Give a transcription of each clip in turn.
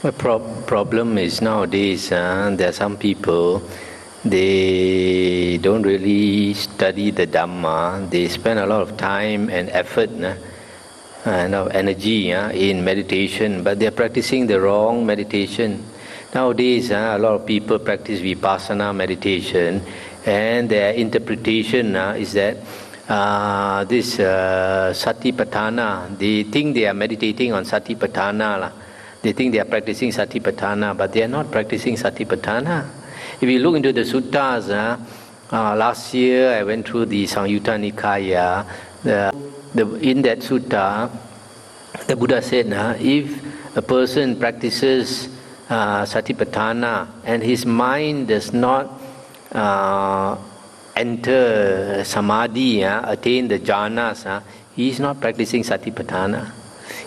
The problem is nowadays there are some people, they don't really study the Dhamma. They spend a lot of time and effort and energy in meditation, but they are practicing the wrong meditation. Nowadays, a lot of people practice Vipassana meditation, and their interpretation is that this Satipatthana, they think they are meditating on Satipatthana. They think they are practicing Satipatthana, but they are not practicing Satipatthana. If you look into the suttas, last year I went through the Samyutta Nikaya. In that sutta, the Buddha said, if a person practices Satipatthana and his mind does not enter Samadhi, attain the jhanas, he is not practicing Satipatthana.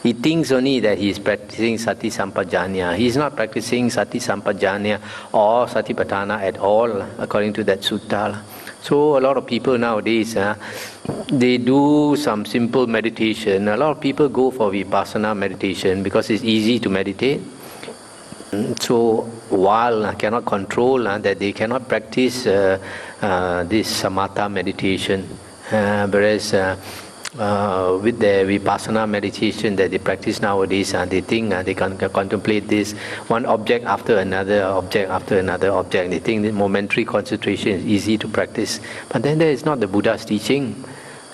He thinks only that he is practicing Sati Sampajanya. He is not practicing Sati Sampajanya or Satipatthana at all, according to that sutta. So a lot of people nowadays, they do some simple meditation. A lot of people go for Vipassana meditation because it's easy to meditate. So while cannot control that they cannot practice this samatha meditation, whereas with their Vipassana meditation that they practice nowadays, they think they can contemplate this one object after another object after another object. They think that momentary concentration is easy to practice, but then that is not the Buddha's teaching.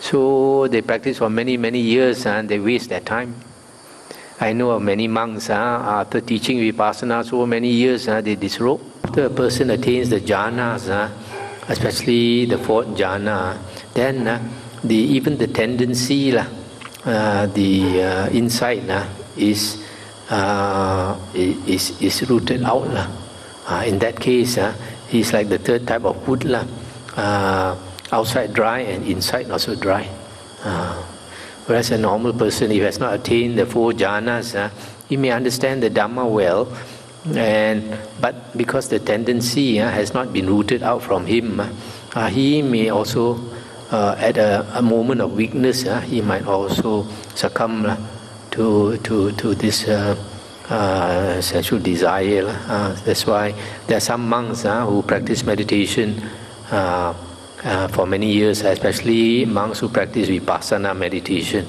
So they practice for many years and they waste their time. I know of many monks after teaching Vipassana so many years, they disrobe. After a person attains the jhanas, especially the fourth jhana, then even the tendency, the insight is rooted out. In that case, he's like the third type of wood, outside dry and inside also dry. Whereas a normal person, if he has not attained the four jhanas, he may understand the Dhamma well, but because the tendency has not been rooted out from him, he may also at a moment of weakness, he might also succumb to this sensual desire. That's why there are some monks who practice meditation for many years, especially monks who practice Vipassana meditation.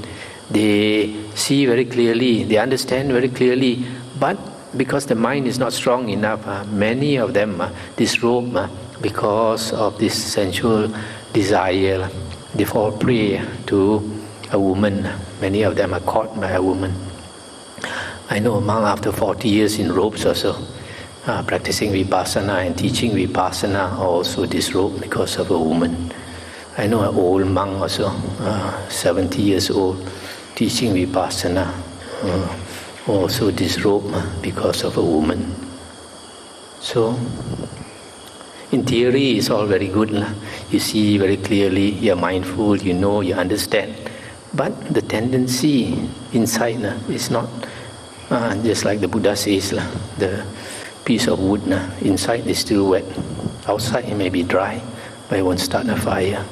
They see very clearly, they understand very clearly, but because the mind is not strong enough, many of them disrobe because of this sensual desire. They fall prey to a woman. Many of them are caught by a woman. I know a monk after 40 years in robes also, practicing Vipassana and teaching Vipassana, also disrobed because of a woman. I know an old monk also, 70 years old, teaching Vipassana, also disrobed because of a woman. So, in theory, it's all very good. You see very clearly, you're mindful, you know, you understand. But the tendency inside is not just like the Buddha says, the piece of wood inside is still wet. Outside it may be dry, but it won't start a fire.